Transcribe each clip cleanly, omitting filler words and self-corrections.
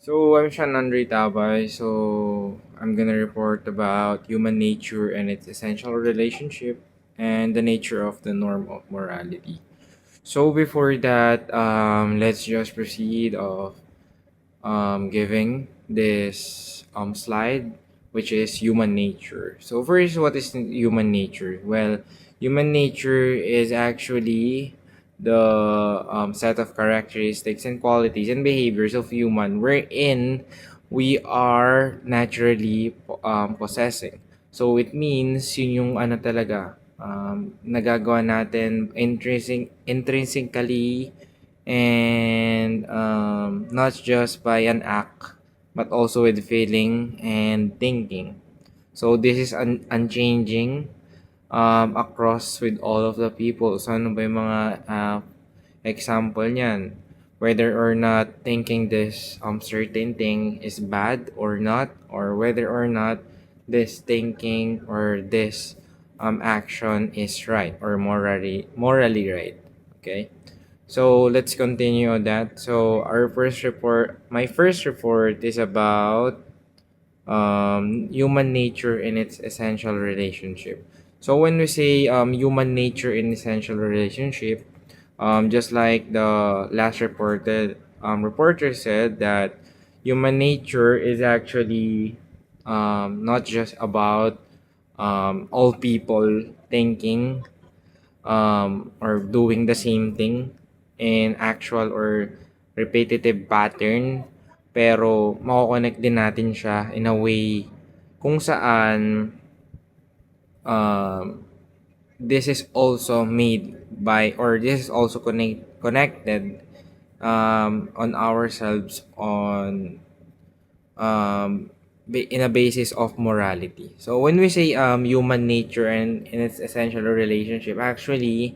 So I'm Sean Andre Tabay. I'm gonna report about human nature and its essential relationship and the nature of the norm of morality. So before that, let's just proceed of giving this slide, which is human nature. So first, what is human nature? Well, human nature is actually the set of characteristics and qualities and behaviors of human wherein we are naturally possessing. So it means yun yung ano talaga, nagagawa natin intrinsically and not just by an act but also with feeling and thinking. So this is unchanging across with all of the people. So ano ba yung mga example niyan? Whether or not thinking this certain thing is bad or not, or whether or not this thinking or this action is right or morally right. Okay. So let's continue on that. So my first report is about human nature and its essential relationship. So when we say human nature and essential relationship, just like the last reporter said that human nature is actually not just about all people thinking or doing the same thing in actual or repetitive pattern, pero mako-connect din natin siya in a way kung saan um, this is also made by or this is also connected on ourselves on in a basis of morality. So when we say human nature and in its essential relationship, actually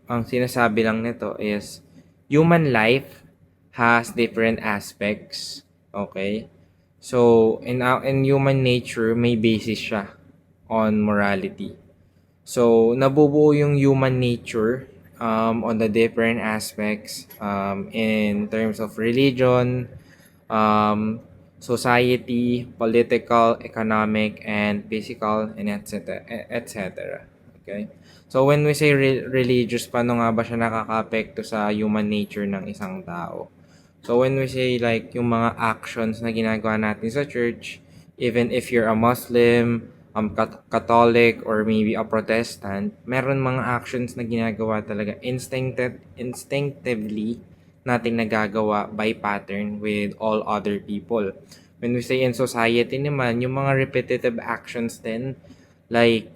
ang sinasabi lang nito is human life has different aspects. Okay? So, in human nature, may basis siya on morality. So, nabubuo yung human nature on the different aspects in terms of religion, um, society, political, economic, and physical, and etc. etc. Okay? So when we say religious, paano nga ba siya nakakaapekto sa human nature ng isang tao? So when we say like yung mga actions na ginagawa natin sa church, even if you're a Muslim, Catholic, or maybe a Protestant, meron mga actions na ginagawa talaga instinctively nating nagagawa by pattern with all other people. When we say in society naman, yung mga repetitive actions din, like,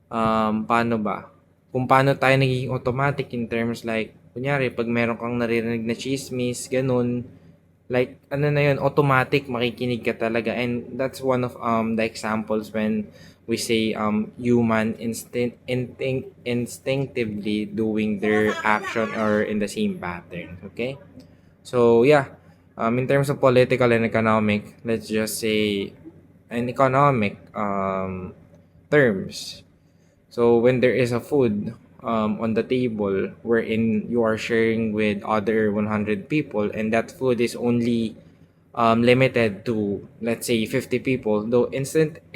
paano ba? Kung paano tayo nagiging automatic in terms like, kunyari, pag meron kang naririnig na chismis, ganun, like, ano na yun, automatic, makikinig ka talaga. And that's one of the examples when we say human instinctively doing their action or in the same pattern. Okay? So, yeah. In terms of political and economic, let's just say in economic terms. So, when there is a food on the table wherein you are sharing with other 100 people and that food is only limited to, let's say, 50 people, though instinctively,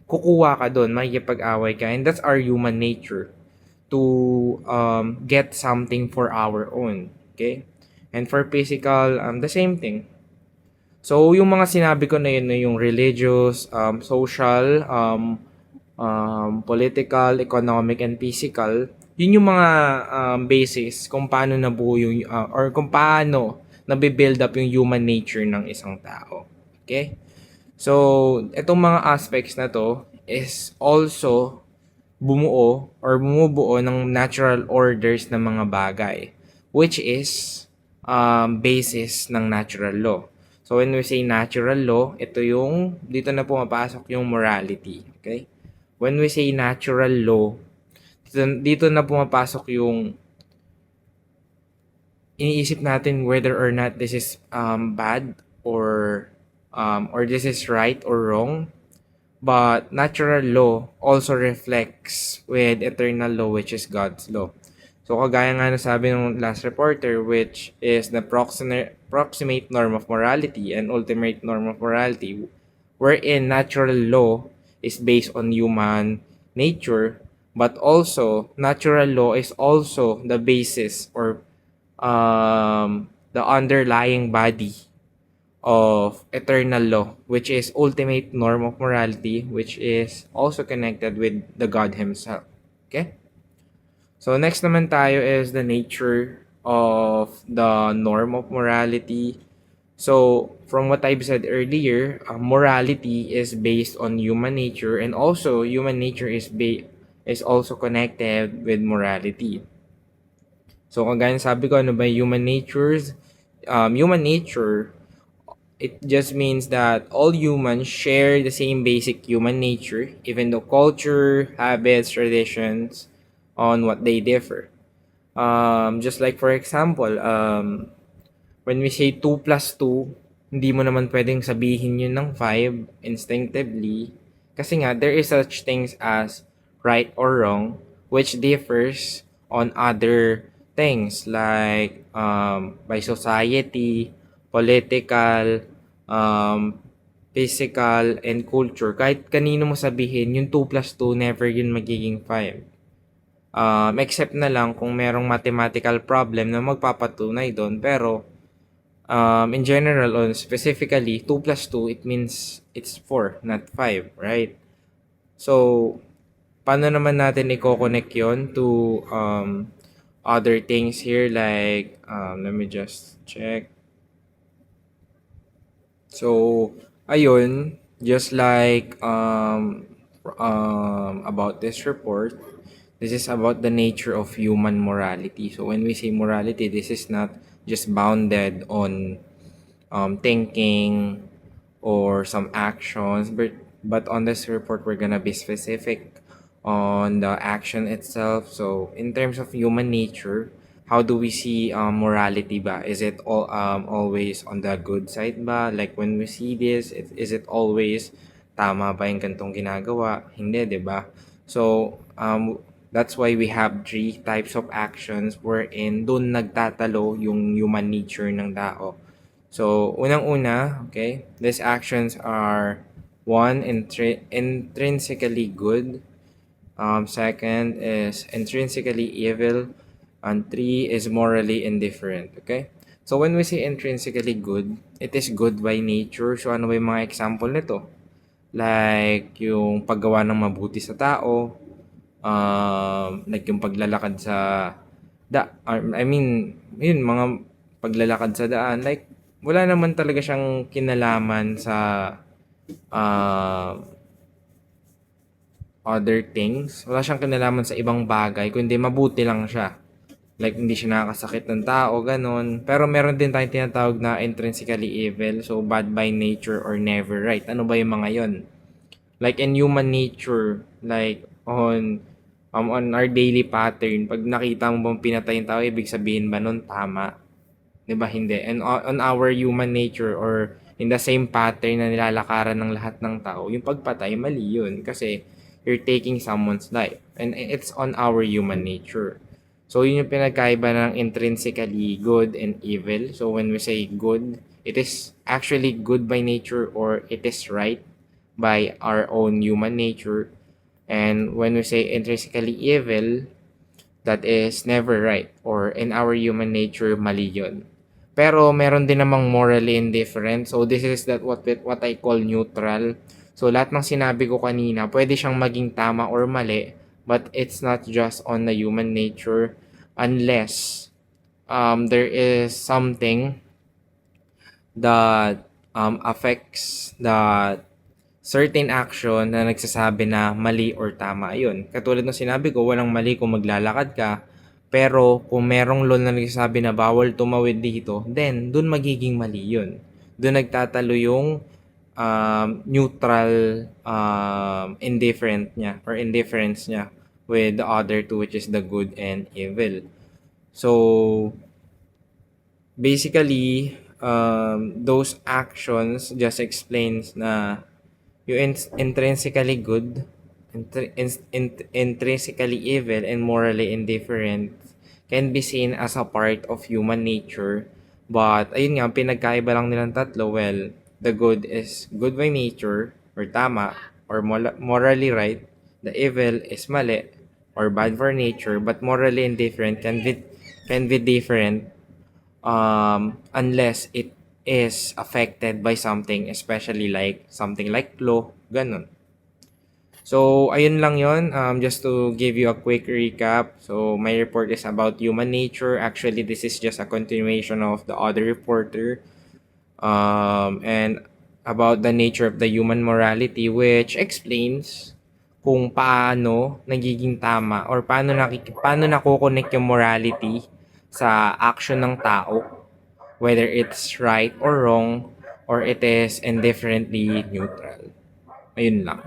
kukuha ka doon, makikipag-away ka, and that's our human nature to get something for our own. Okay? And for physical, the same thing. So, yung mga sinabi ko na yun, yung religious, social, political, economic, and physical, yun yung mga basis kung paano nabuo yung, or kung paano nabibuild up yung human nature ng isang tao. Okay? So, itong mga aspects na to is also bumuo or bumubuo ng natural orders ng mga bagay, which is basis ng natural law. So when we say natural law, ito yung, dito na pumapasok yung morality. Okay? When we say natural law, dito na pumapasok yung iniisip natin whether or not this is bad or this is right or wrong. But natural law also reflects with eternal law, which is God's law. So kagaya nga na sabi ng last reporter, which is the proximate norm of morality and ultimate norm of morality, wherein natural law is based on human nature, but also natural law is also the basis or the underlying body of eternal law, which is ultimate norm of morality, which is also connected with the God Himself. Okay? So next naman tayo is the nature of the norm of morality. So from what I've said earlier, morality is based on human nature, and also human nature is also connected with morality. So kagaya ng sabi ko, ano ba human natures? Human nature, it just means that all humans share the same basic human nature, even though culture, habits, traditions on what they differ. Just like for example, when we say 2 plus 2, hindi mo naman pwedeng sabihin yun ng 5 instinctively. Kasi nga, there is such things as right or wrong, which differs on other things like by society, political, um, physical, and culture. Kahit kanino mo sabihin, yung 2 plus 2, never yun magiging 5. Except na lang kung merong mathematical problem na magpapatunay doon. Pero, in general, or specifically, 2 plus 2, it means it's 4, not 5, right? So, paano naman natin i-connect yon to other things here like, let me just check. So, ayun, just like about this report, this is about the nature of human morality. So when we say morality, this is not just bounded on thinking or some actions, but on this report, we're gonna be specific on the action itself. So in terms of human nature, how do we see morality ba? Is it always on the good side ba? Like when we see this, is it always tama ba yung gantong ginagawa? Hindi, 'di ba? So that's why we have 3 types of actions wherein doon nagtatalo yung human nature ng tao. So, unang-una, okay, these actions are 1, intrinsically good. Second is intrinsically evil. And 3 is morally indifferent. Okay? So, when we say intrinsically good, it is good by nature. So, ano ba yung mga example nito? Like, yung paggawa ng mabuti sa tao, like yung paglalakad sa yun, mga paglalakad sa daan, like wala naman talaga siyang kinalaman sa other things. Wala siyang kinalaman sa ibang bagay, kundi mabuti lang siya. Like, hindi siya nakakasakit ng tao, ganun. Pero meron din tayong tinatawag na intrinsically evil, so bad by nature or never right. Ano ba yung mga yon? Like in human nature, like on our daily pattern, pag nakita mo bang pinatay yung tao, ibig sabihin ba nun tama? 'Di ba hindi? And on our human nature or in the same pattern na nilalakaran ng lahat ng tao, yung pagpatay, mali yun. Kasi you're taking someone's life. And it's on our human nature. So, yun yung pinagkaiba ng intrinsically good and evil. So, when we say good, it is actually good by nature or it is right by our own human nature. And when we say intrinsically evil, that is never right or in our human nature, mali yun. Pero meron din namang morally indifferent. So this is what I call neutral. So lahat ng sinabi ko kanina, pwede siyang maging tama or mali, but it's not just on the human nature unless there is something that affects that certain action na nagsasabi na mali or tama yun. Katulad ng sinabi ko, walang mali kung maglalakad ka, pero kung merong law na nagsasabi na bawal tumawid dito, then dun magiging mali yun. Dun nagtatalo yung neutral indifferent niya or indifference niya with the other two, which is the good and evil. So, basically, those actions just explains na yung intrinsically good, intrinsically evil, and morally indifferent can be seen as a part of human nature. But, ayun nga, pinagkaiba lang nilang tatlo. Well, the good is good by nature, or tama, or morally right. The evil is mali, or bad for nature, but morally indifferent can be different unless it is affected by something, especially like something like law, ganun. So, ayun lang yon. Just to give you a quick recap. So, my report is about human nature. Actually, this is just a continuation of the other reporter. And about the nature of the human morality, which explains kung paano nagiging tama or paano nakokonek yung morality sa action ng tao, whether it's right or wrong, or it is indifferently neutral. Ayun lang.